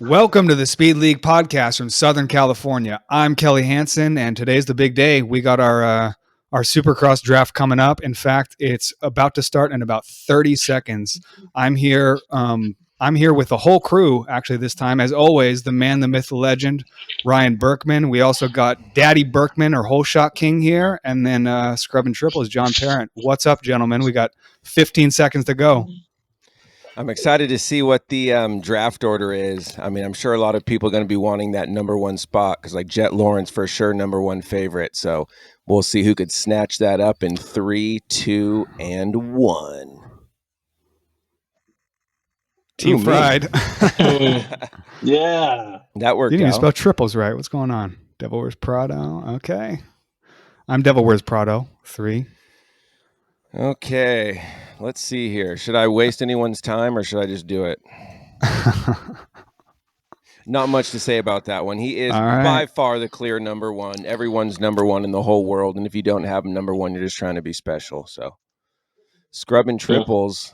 Welcome to the Speed League podcast from Southern California. I'm Kelly Hansen, and today's the big day. We got our Supercross draft coming up. In fact, it's about to start in about 30 seconds. I'm here. I'm here with the whole crew. Actually, this time, as always, the man, the myth, the legend, Ryan Berkman. We also got Daddy Berkman, or Whole Shot King, here, and then scrubbing triples, John Parent. What's up, gentlemen? We got 15 seconds to go. I'm excited to see what the draft order is. I mean, I'm sure a lot of people are going to be wanting that number one spot because, like, Jet Lawrence for sure number one favorite. So we'll see who could snatch that up in 3, 2, and 1. Team Fried. Yeah. That worked You didn't even out. spell triples right. What's going on? Devil Wears Prado. Okay. I'm Devil Wears Prado. 3. Okay. Let's see here. Should I waste anyone's time or should I just do it? Not much to say about that one. He is by far the clear number one. Everyone's number one in the whole world. And if you don't have him number one, you're just trying to be special. So scrubbing triples.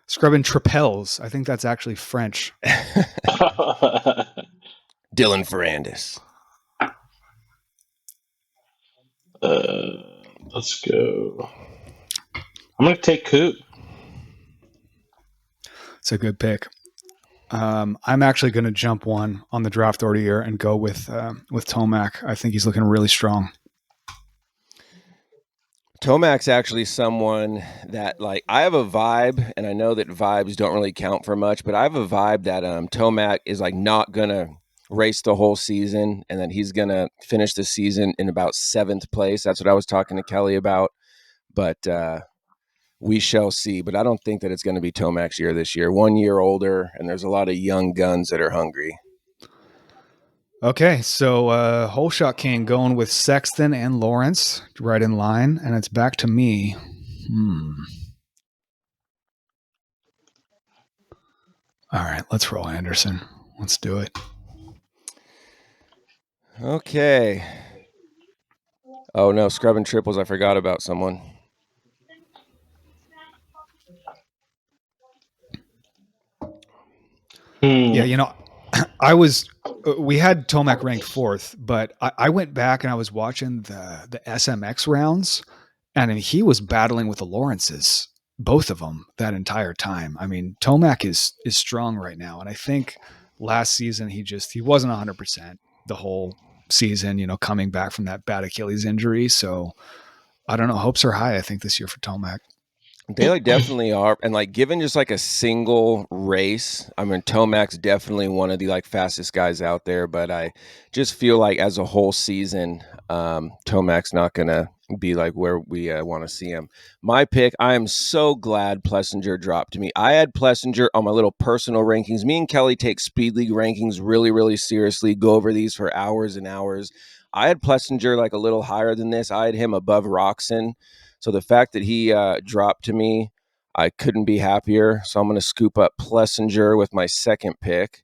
Scrubbing tripels. I think that's actually French. Dylan Ferrandis. Let's go. I'm going to take Coop. It's a good pick. I'm actually going to jump one on the draft order here and go with Tomac. I think he's looking really strong. Tomac's actually someone that, like, I have a vibe, and I know that vibes don't really count for much, but I have a vibe that Tomac is, like, not going to race the whole season, and that he's going to finish the season in about 7th place. That's what I was talking to Kelly about, but we shall see. But I don't think that it's going to be Tomac's year this year. 1 year older, and there's a lot of young guns that are hungry. Okay, so Whole Shot King going with Sexton and Lawrence right in line, and it's back to me. All right, let's roll Anderson. Let's do it. Okay. Oh, no, scrubbing triples. I forgot about someone. Yeah, you know, we had Tomac ranked 4th, but I went back and I was watching the SMX rounds, and I mean, he was battling with the Lawrences, both of them, that entire time. I mean, Tomac is strong right now, and I think last season he wasn't 100% the whole season, you know, coming back from that bad Achilles injury. So I don't know. Hopes are high, I think, this year for Tomac. They like definitely are, and like given just like a single race, I mean Tomac's definitely one of the like fastest guys out there, but I just feel like as a whole season, Tomac's not gonna be like where we want to see him. My pick, I am so glad Plessinger dropped to me. I had Plessinger on my little personal rankings. Me and Kelly take Speed League rankings really, really seriously, go over these for hours and hours. I had Plessinger like a little higher than this. I had him above Roxon. So the fact that he dropped to me, I couldn't be happier. So I'm going to scoop up Plessinger with my second pick.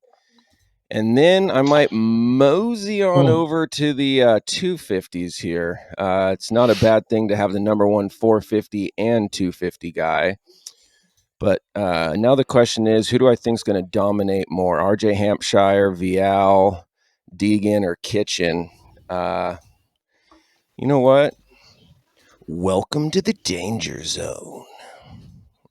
And then I might mosey on over to the 250s here. It's not a bad thing to have the number one 450 and 250 guy. But now the question is, who do I think is going to dominate more? RJ Hampshire, Vial, Deegan, or Kitchen? You know what? Welcome to the danger zone.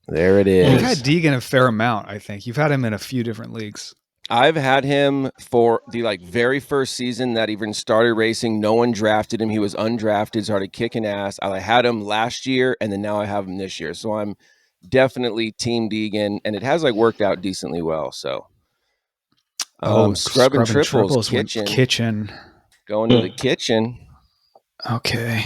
There it is. You've had Deegan a fair amount, I think. You've had him in a few different leagues. I've had him for the like very first season that even started racing. No one drafted him. He was undrafted, started kicking ass. I had him last year, and then now I have him this year. So I'm definitely Team Deegan, and it has like worked out decently well. So scrubbing triples kitchen. Going to the kitchen. Okay.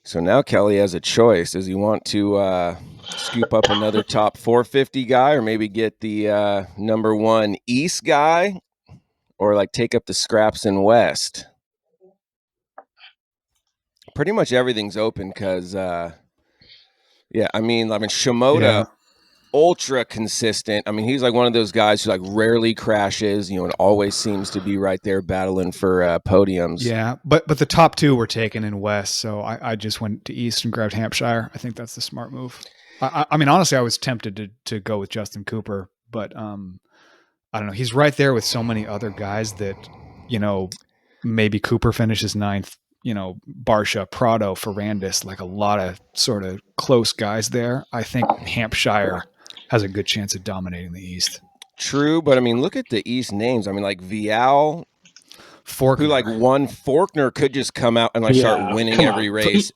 So now Kelly has a choice. Does he want to scoop up another top 450 guy, or maybe get the number one East guy, or like take up the scraps in West? Pretty much everything's open because, I mean, Shimoda ultra consistent. I mean, he's like one of those guys who like rarely crashes, and always seems to be right there battling for podiums. Yeah, but the top two were taken in West, so I just went to East and grabbed Hampshire. I think that's the smart move. I mean, honestly, I was tempted to go with Justin Cooper, but I don't know. He's right there with so many other guys that, maybe Cooper finishes ninth, Barsha, Prado, Ferrandis, like a lot of sort of close guys there. I think Hampshire has a good chance of dominating the East. True, but I mean, look at the East names. I mean, like Vial, Faulkner. who like won. Faulkner could just come out and like start winning every race.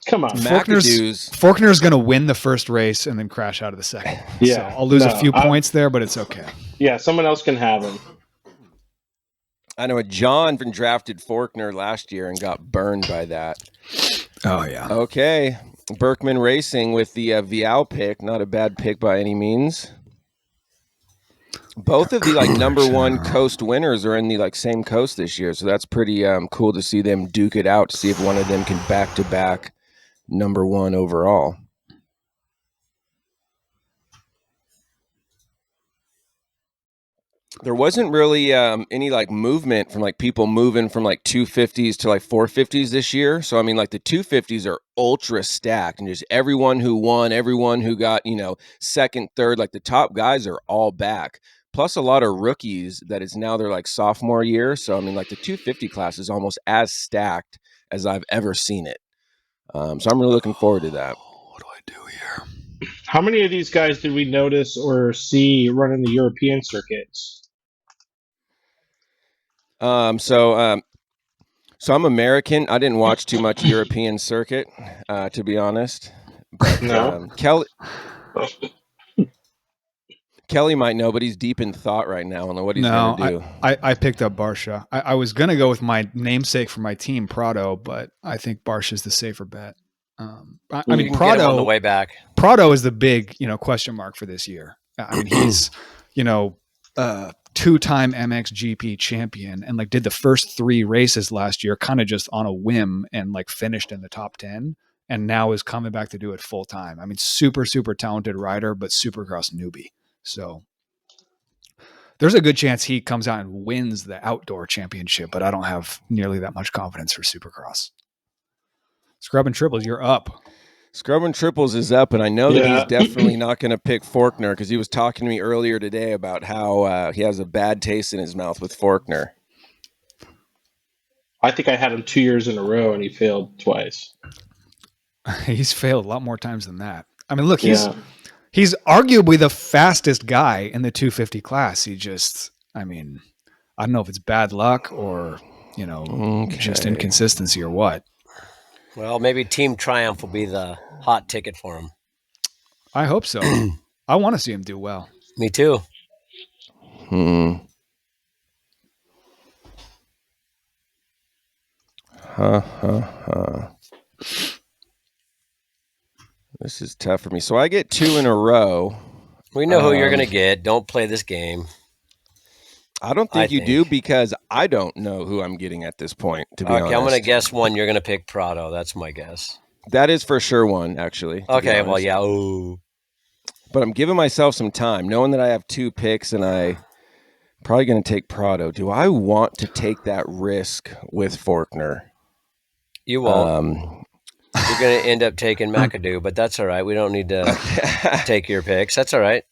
Come on. Faulkner's going to win the first race and then crash out of the second. Yeah. So I'll lose a few points there, but it's okay. Yeah, someone else can have him. I know John drafted Faulkner last year and got burned by that. Oh, yeah. Okay. Berkman Racing with the Vial pick. Not a bad pick by any means. Both of the like number one coast winners are in the like same coast this year, so that's pretty cool to see them duke it out to see if one of them can back to back number one overall. There wasn't really any like movement from like people moving from like 250s to like 450s this year. So I mean, like the 250s are ultra stacked, and just everyone who won, everyone who got second, third, like the top guys are all back. Plus a lot of rookies that is now their like sophomore year. So I mean, like the 250 class is almost as stacked as I've ever seen it. So I'm really looking forward to that. What do I do here? How many of these guys did we notice or see running the European circuits? So I'm American. I didn't watch too much European circuit, to be honest. But No. Kelly might know, but he's deep in thought right now on what he's going to do. I picked up Barsha. I was going to go with my namesake for my team, Prado, but I think Barsha's the safer bet. I mean, Prado on the way back. Prado is the big, question mark for this year. I mean, he's, two-time MXGP champion and like did the first 3 races last year kind of just on a whim and like finished in the top 10 and now is coming back to do it full time. I mean, super, super talented rider, but Supercross newbie. So there's a good chance he comes out and wins the outdoor championship, but I don't have nearly that much confidence for Supercross. Scrub and Triples, you're up. Scrub and Triples is up, and I know that he's definitely not going to pick Faulkner because he was talking to me earlier today about how he has a bad taste in his mouth with Faulkner. I think I had him 2 years in a row, and he failed twice. He's failed a lot more times than that. I mean, look, he's arguably the fastest guy in the 250 class. He just, I mean, I don't know if it's bad luck or, just inconsistency or what. Well, maybe Team Triumph will be the hot ticket for him. I hope so. I want to see him do well. Me too. This is tough for me. So I get 2 in a row. We know who you're going to get. Don't play this game. I don't think you do because I don't know who I'm getting at this point, to be honest. Okay, I'm going to guess one. You're going to pick Prado. That's my guess. That is for sure one, actually. Okay, well, yeah. Ooh. But I'm giving myself some time, knowing that I have 2 picks and I probably going to take Prado. Do I want to take that risk with Faulkner? You won't. You're going to end up taking McAdoo, but that's all right. We don't need to take your picks. That's all right.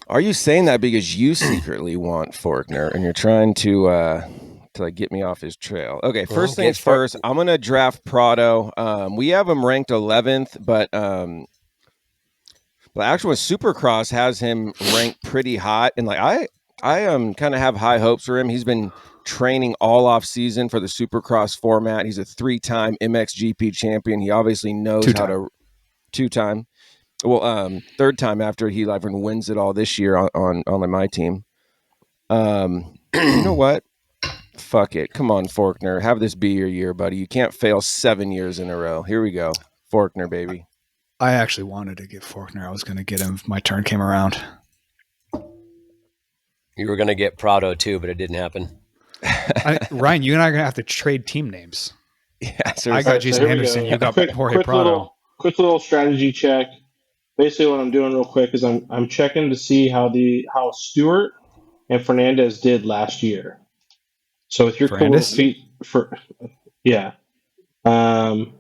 Are you saying that because you secretly want Faulkner and you're trying to like get me off his trail? Okay, first things first, I'm going to draft Prado. We have him ranked 11th, but actually Supercross has him ranked pretty hot. And like I kind of have high hopes for him. He's been training all off season for the Supercross format. He's a 3-time MXGP champion. He obviously knows how to 2-time. Well, 3rd time after he like wins it all this year on my team. You know what? Fuck it. Come on, Faulkner. Have this be your year, buddy. You can't fail 7 years in a row. Here we go. Faulkner, baby. I actually wanted to get Faulkner. I was going to get him if my turn came around. You were going to get Prado too, but it didn't happen. Ryan, you and I are going to have to trade team names. Yeah, I got Jason Henderson. You got Jorge Prado. Quick little strategy check. basically what I'm doing real quick is I'm checking to see how Stewart and Fernandez did last year. So with your cool little Ferrandis? feet for yeah, um,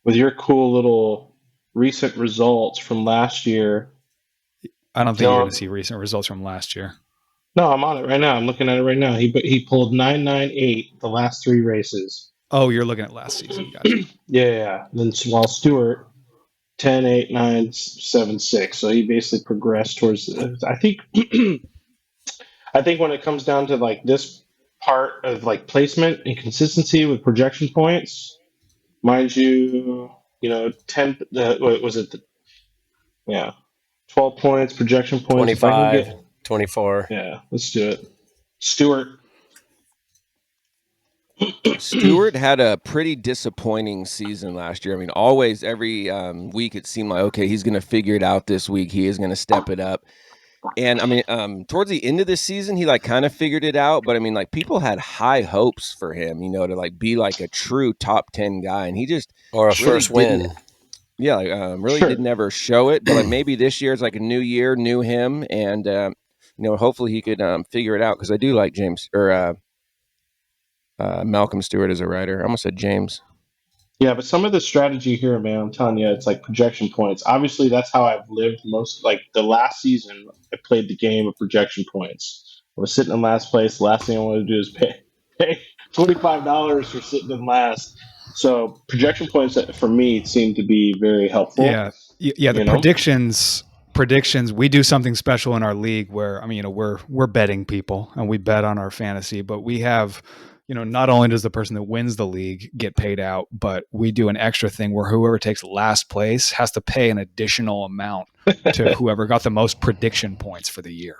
with your cool little recent results from last year. I don't think you're going to No, see recent results from last year. no, I'm on it right now. I'm looking at it right now. He pulled 998 the last three races. Oh, you're looking at last season. Gotcha. Yeah. Then while Stewart 10 8 9 7 6. So he basically progressed towards. I think I think when it comes down to like this part of like placement and consistency with projection points, mind you, 10. What was it? Yeah, 12 points projection points. If I can 25, get 24. yeah, let's do it. Stewart. Stewart had a pretty disappointing season last year. I mean, always every week it seemed like, okay, he's going to figure it out this week. He is going to step it up. And I mean, towards the end of the season, he like kind of figured it out. But I mean, like people had high hopes for him, to like be like a true top 10 guy, and he just Or a really first didn't. win. Yeah, like really Sure. didn't ever show it. But like maybe this year is like a new year, new him, and hopefully he could figure it out because I do like James or Malcolm Stewart as a writer. I almost said James. Yeah, but some of the strategy here, man, I'm telling you, it's like projection points. Obviously, that's how I've lived most. Like the last season, I played the game of projection points. I was sitting in last place. The last thing I wanted to do is pay $25 for sitting in last. So projection points for me seem to be very helpful. Yeah, yeah. The You know, predictions. We do something special in our league where I mean, we're betting people and we bet on our fantasy, but we have, not only does the person that wins the league get paid out, but we do an extra thing where whoever takes last place has to pay an additional amount to whoever got the most prediction points for the year,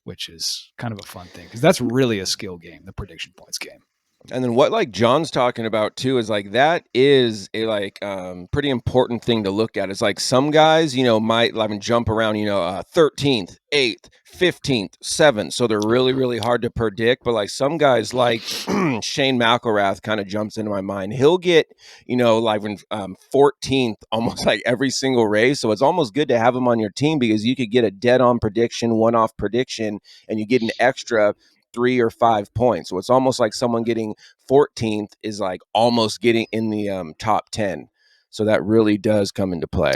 which is kind of a fun thing because that's really a skill game, the prediction points game. And then what like John's talking about too is like that is a like pretty important thing to look at. It's like some guys, might like jump around, 13th, 8th, 15th, 7th. So they're really, really hard to predict. But like some guys like Shane McElrath kind of jumps into my mind. He'll get, like 14th almost like every single race. So it's almost good to have him on your team because you could get a dead on prediction, one off prediction, and you get an extra 3 or 5 points. So it's almost like someone getting 14th is like almost getting in the top 10. So that really does come into play.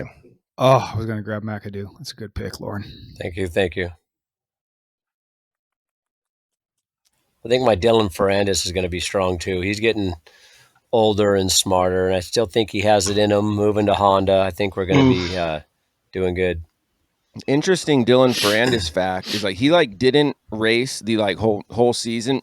Oh, I was going to grab McAdoo. That's a good pick, Lauren. Thank you. I think my Dylan Ferrandis is going to be strong too. He's getting older and smarter, and I still think he has it in him. Moving to Honda, I think we're going to be doing good. Interesting Dylan Ferrandis fact is like he like didn't race the like whole season,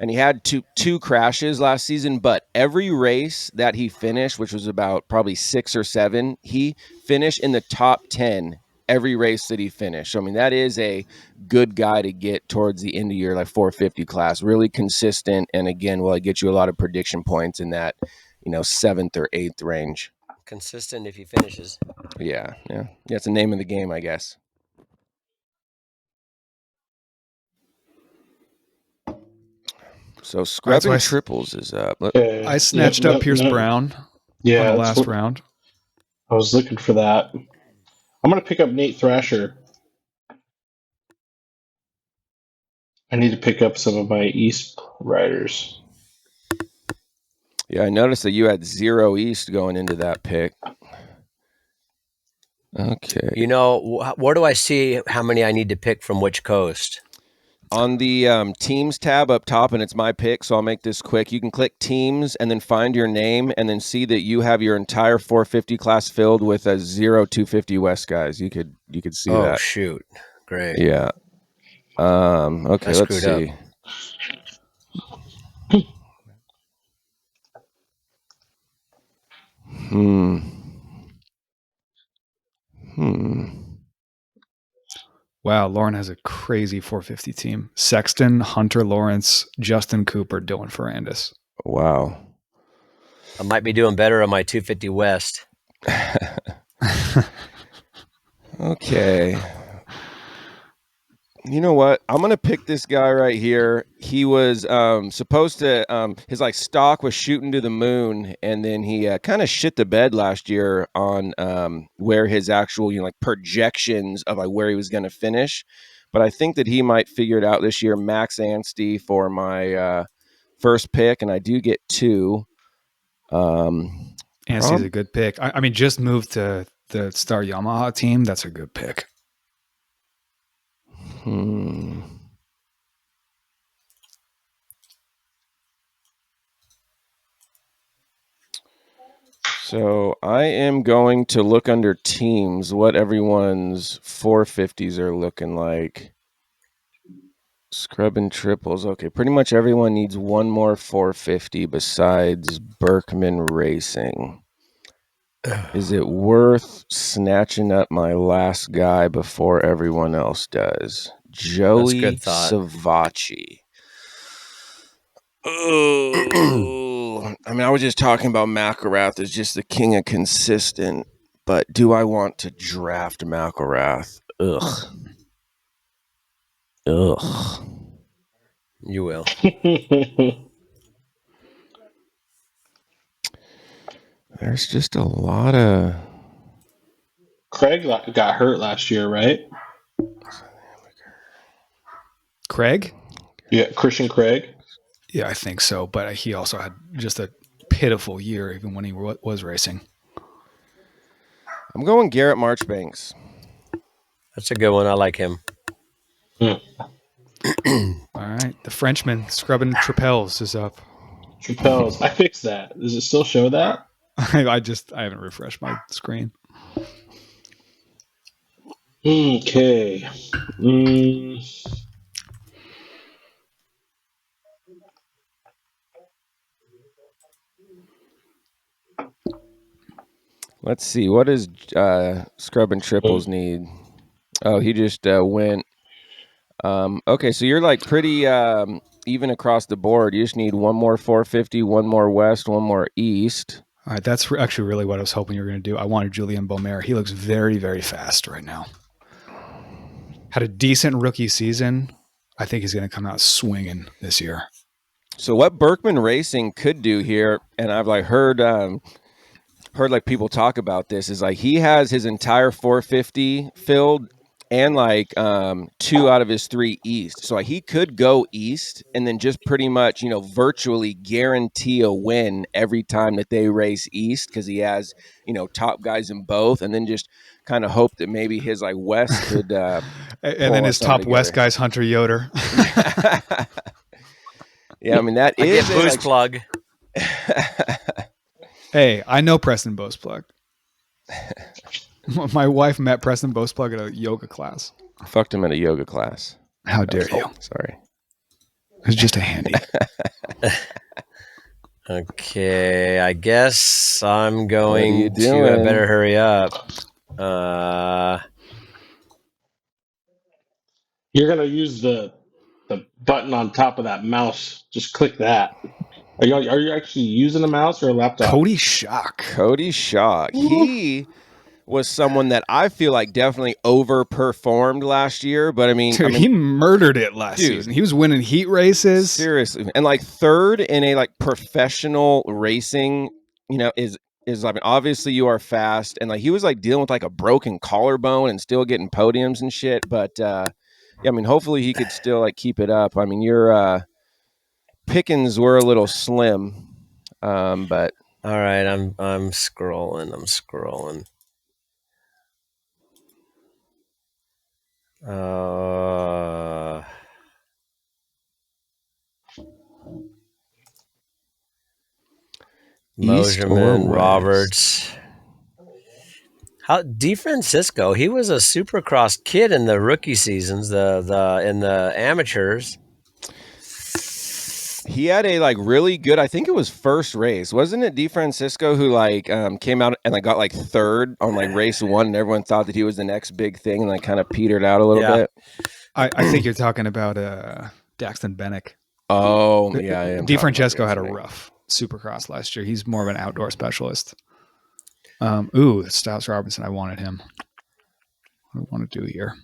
and he had two crashes last season, but every race that he finished, which was about probably 6 or 7, he finished in the top 10 every race that he finished. So I mean that is a good guy to get towards the end of your like 450 class. Really consistent, and again will get you a lot of prediction points in that 7th or 8th range. Consistent if he finishes. Yeah, it's the name of the game, I guess. So scrubbing triples is up. I snatched up Pierce Brown on the last round. I was looking for that. I'm going to pick up Nate Thrasher. I need to pick up some of my East riders. Yeah, I noticed that you had 0 East going into that pick. Okay. Where do I see how many I need to pick from which coast? On the teams tab up top, and it's my pick, so I'll make this quick. You can click teams and then find your name and then see that you have your entire 450 class filled with a 250 West guys. You could see that. Oh, shoot. Great. Yeah. Okay, let's see. Wow, Lauren has a crazy 450 team. Sexton, Hunter Lawrence, Justin Cooper, Dylan Ferrandis. Wow. I might be doing better on my 250 West. Okay. You know what? I'm gonna pick this guy right here. He was supposed to his like stock was shooting to the moon, and then he kind of shit the bed last year on where his actual like projections of like where he was going to finish. But I think that he might figure it out this year. Max Anstey for my first pick, and I do get 2. Anstey's a good pick. I mean, just moved to the Star Yamaha team. That's a good pick. So I am going to look under teams what everyone's 450s are looking like. Scrubbing triples. Okay, pretty much everyone needs one more 450 besides Berkman Racing. Is it worth snatching up my last guy before everyone else does? Joey Savacci. Oh, I mean, I was just talking about McElrath as just the king of consistent, but do I want to draft McElrath? Ugh. You will. There's just a lot of... Craig got hurt last year, right? Craig? Yeah, Christian Craig. Yeah, I think so. But he also had just a pitiful year, even when he was racing. I'm going Garrett Marchbanks. That's a good one. I like him. All right. The Frenchman scrubbing tripels is up. Tripels. I fixed that. Does it still show that? I haven't refreshed my screen. Okay. Let's see. What does scrubbing triples need? Oh, he just went. Okay, so you're like pretty even across the board. You just need one more 450, one more west, one more east. All right, that's actually really what I was hoping you were going to do. I wanted Julien Beaumer. He looks very, very fast right now. Had a decent rookie season. I think he's going to come out swinging this year. So what Berkman Racing could do here, and I've like heard like people talk about this, is like he has his entire 450 filled and like 2 out of his 3 east. So like he could go east and then just pretty much, virtually guarantee a win every time that they race east because he has, top guys in both, and then just kind of hope that maybe his like west could and then his top west guy's Hunter Yoder. Yeah, I mean that is a boost plug. Hey, I know Preston Boastplug. My wife met Preston Boastplug at a yoga class. I fucked him at a yoga class. How dare you? Sorry. It was just a handy. Okay, I guess I'm going to... I better hurry up. You're going to use the button on top of that mouse. Just click that. Are you actually using a mouse or a laptop? Cody Schock. He was someone that I feel like definitely overperformed last year, but I mean, he murdered it last season. He was winning heat races. Seriously. And like third in a like professional racing, is I mean, obviously you are fast, and like he was like dealing with like a broken collarbone and still getting podiums and shit. But yeah, I mean, hopefully he could still like keep it up. I mean, your pickings were a little slim, but all right, I'm scrolling. Moserman, Roberts. DeFrancisco, he was a Supercross kid in the rookie seasons, in the amateurs. He had a like really good, I think it was first race, wasn't it? DeFrancisco who like came out and like got like third on like race 1, and everyone thought that he was the next big thing, and like kind of petered out a little bit. I think you're talking about Daxton Bennick. Oh yeah, DeFrancesco had a rough Supercross last year. He's more of an outdoor specialist. Stiles Robinson. I wanted him. What do I want to do here?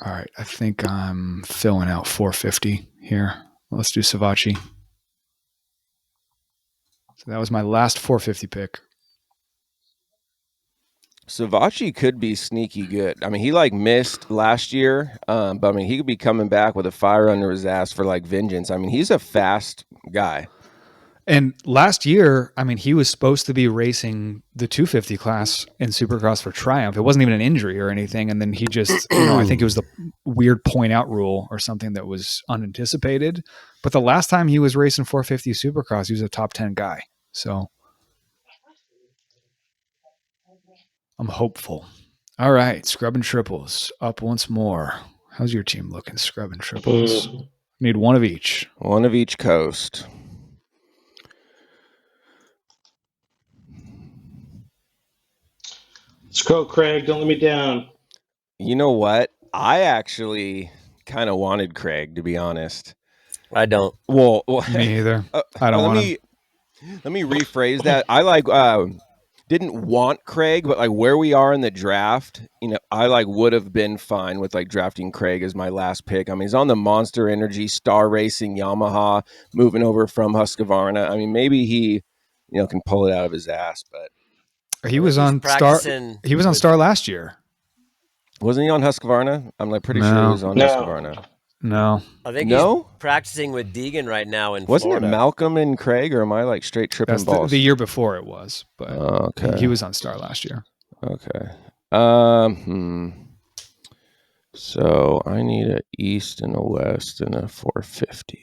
All right, I think I'm filling out 450 here. Let's do Savachi. So that was my last 450 pick. Savachi could be sneaky good. I mean, he like missed last year, but I mean, he could be coming back with a fire under his ass for like vengeance. I mean, he's a fast guy. And last year, I mean, he was supposed to be racing the 250 class in Supercross for Triumph. It wasn't even an injury or anything. And then he just, I think it was the weird point out rule or something that was unanticipated. But the last time he was racing 450 Supercross, he was a top 10 guy. So I'm hopeful. All right, Scrub and Triples up once more. How's your team looking, Scrub and Triples? Need one of each. One of each coast. Let's go, Craig. Don't let me down. You know what? I actually kind of wanted Craig, to be honest. I don't. Well Me either. I don't want him. Let me rephrase that. I like didn't want Craig, but like where we are in the draft, I like would have been fine with like drafting Craig as my last pick. I mean, he's on the Monster Energy Star Racing Yamaha, moving over from Husqvarna. I mean, maybe he, can pull it out of his ass, but He was on Star. He was on Star last year. Wasn't he on Husqvarna? I'm like pretty sure he was on Husqvarna. No. I think he's practicing with Deegan right now in Wasn't Florida. it Malcolm and Craig, or am I like straight tripping That's balls? the year before it was, but okay. He was on Star last year. Okay. So I need an East and a West and a 450.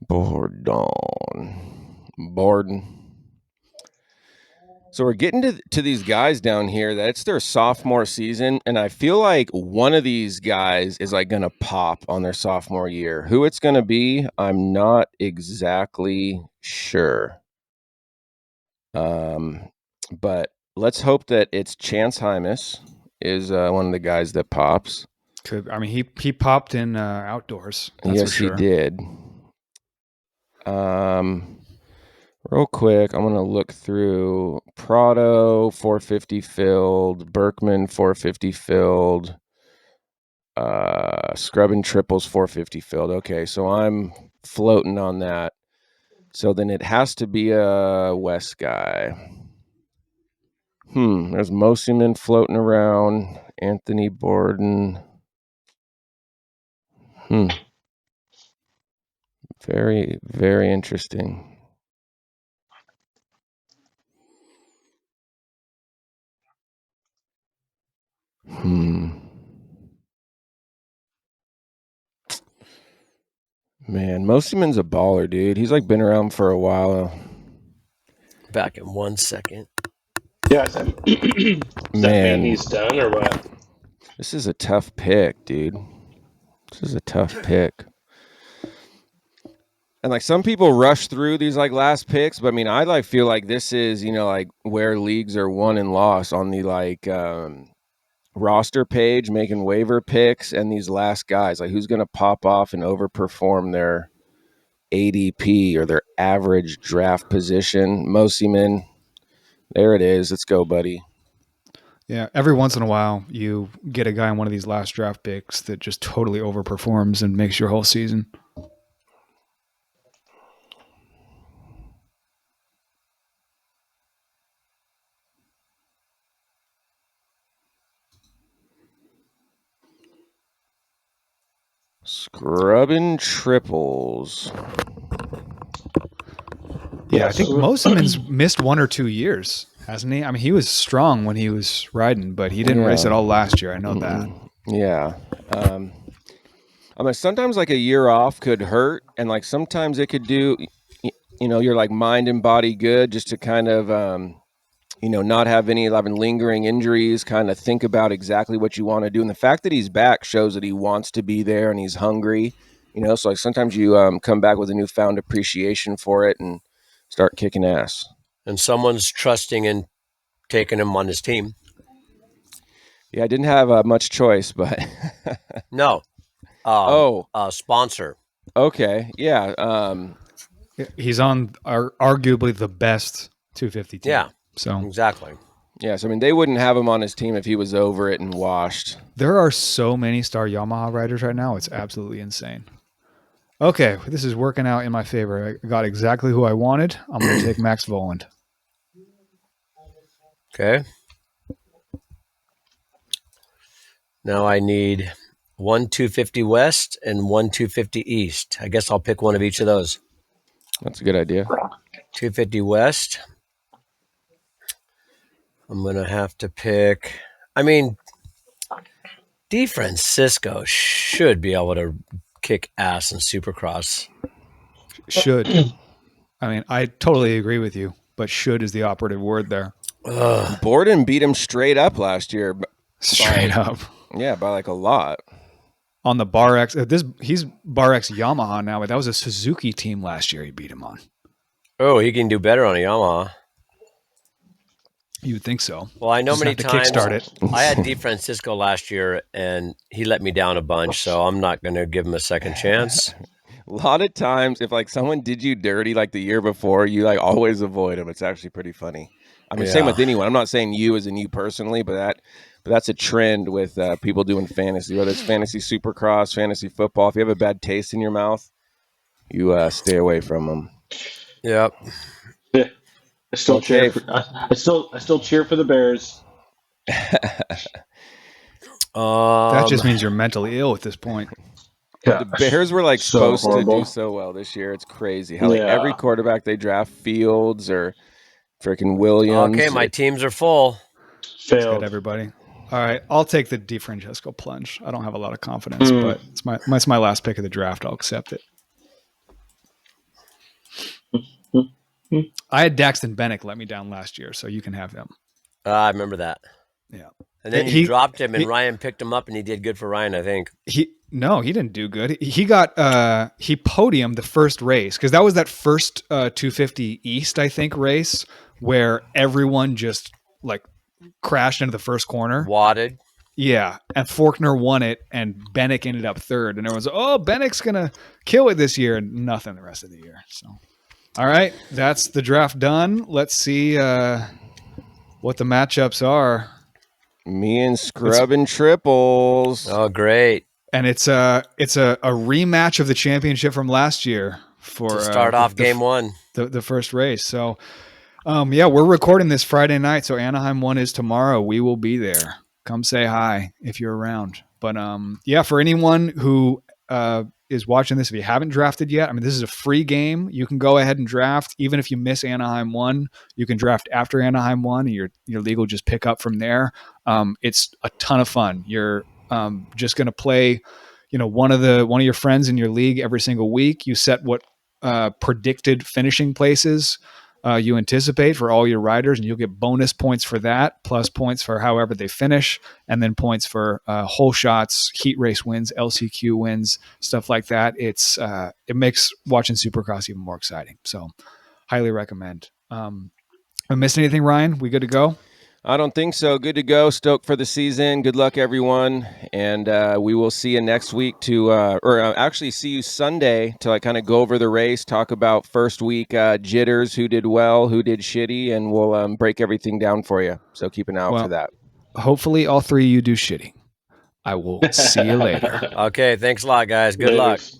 Borden. So we're getting to these guys down here that it's their sophomore season, and I feel like one of these guys is like going to pop on their sophomore year. Who it's going to be, I'm not exactly sure. But let's hope that it's Chance Hymas is one of the guys that pops. I mean, he popped in outdoors. That's yes, for sure. He did. Real quick, I'm going to look through Prado, 450 filled, Berkman, 450 filled, Scrub and Triples, 450 filled. Okay, so I'm floating on that. So then it has to be a West guy. There's Mosiman floating around, Anthony Borden. Very, very interesting. Man, Mosiman's a baller, dude. He's like been around for a while. Back in 1 second. Yeah, does that mean he's done or what? This is a tough pick, dude. This is a tough pick. And like some people rush through these like last picks, but I mean, I like feel like this is, like where leagues are won and lost on the like roster page, making waiver picks, and these last guys, like who's going to pop off and overperform their ADP or their average draft position. Mosiman, there it is. Let's go, buddy. Yeah, every once in a while you get a guy on one of these last draft picks that just totally overperforms and makes your whole season. Scrubbing Triples. Yeah, I think Mosiman's missed 1 or 2 years, hasn't he? I mean, he was strong when he was riding, but he didn't race at all last year. I know that. Yeah. I mean, sometimes like a year off could hurt, and like sometimes it could do, your like mind and body good just to kind of, not have any lingering injuries, kind of think about exactly what you want to do. And the fact that he's back shows that he wants to be there and he's hungry, so like sometimes you come back with a newfound appreciation for it and start kicking ass. And someone's trusting and taking him on his team. Yeah, I didn't have much choice, but no. Sponsor. Okay, yeah. He's on arguably the best 250 team. Yeah, so exactly. Yes, I mean they wouldn't have him on his team if he was over it and washed. There are so many star Yamaha riders right now. It's absolutely insane. Okay, this is working out in my favor. I got exactly who I wanted. I'm going to take Max Voland. Okay. Now I need 1 250 West and 1 250 East. I guess I'll pick one of each of those. That's a good idea. 250 West. I'm going to have to pick. I mean, DeFrancisco should be able to kick ass in Supercross. Should. I mean, I totally agree with you, but should is the operative word there. Borden beat him straight up last year. Straight up. Yeah, by like a lot. On the Bar X, he's Bar X Yamaha now, but that was a Suzuki team last year he beat him on. Oh, he can do better on a Yamaha. You would think so. Well, I know Just many have to times kickstart it. I had DeFrancisco last year, and he let me down a bunch, so I'm not going to give him a second chance. A lot of times, if like someone did you dirty like the year before, you like always avoid them. It's actually pretty funny. I mean, same Yeah. with anyone. I'm not saying you as in you personally, but that's a trend with people doing fantasy, whether it's fantasy Supercross, fantasy football. If you have a bad taste in your mouth, you stay away from them. Yep. I still Okay. cheer. I still cheer for the Bears. That just means you're mentally ill at this point. The Bears were like So supposed horrible. to do so well this year. It's crazy how like Yeah. every quarterback they draft, Fields or freaking Williams. Okay, my teams are full. Let's get Failed. everybody. All right, I'll take the DeFrancisco plunge. I don't have a lot of confidence, but it's my last pick of the draft. I'll accept it. I had Daxton Bennick let me down last year, so you can have him. I remember that. Yeah. And then He- you dropped him, and he- Ryan picked him up, and he did good for Ryan, I think. He didn't do good. He got he podiumed the first race because that was that first 250 East, I think, race where everyone just like crashed into the first corner. Wadded. Yeah, and Faulkner won it, and Bennick ended up third, and everyone's like, "Oh, Bennick's gonna kill it this year," and nothing the rest of the year. So, all right, that's the draft done. Let's see what the matchups are, Me and Scrubbing Triples. Oh, great. and it's a rematch of the championship from last year for To start off game one. the first race. So, yeah, we're recording this Friday night, so Anaheim 1 is tomorrow. We will be there. Come say hi if you're around. But yeah, for anyone who is watching this, if you haven't drafted yet, I mean, this is a free game. You can go ahead and draft. Even if you miss Anaheim 1, you can draft after Anaheim 1, and your league will just pick up from there. It's a ton of fun. You're just going to play, one of your friends in your league every single week. You set what predicted finishing places you anticipate for all your riders, and you'll get bonus points for that, plus points for however they finish, and then points for whole shots, heat race wins, LCQ wins, stuff like that. It makes watching Supercross even more exciting. So highly recommend. I missed anything, Ryan? We good to go? I don't think so. Good to go. Stoked for the season. Good luck, everyone. And we will see you next week actually see you Sunday to like kind of go over the race, talk about first week jitters, who did well, who did shitty, and we'll break everything down for you. So keep an eye out for that. Hopefully all three of you do shitty. I will see you later. Okay, thanks a lot, guys. Good luck. Laters.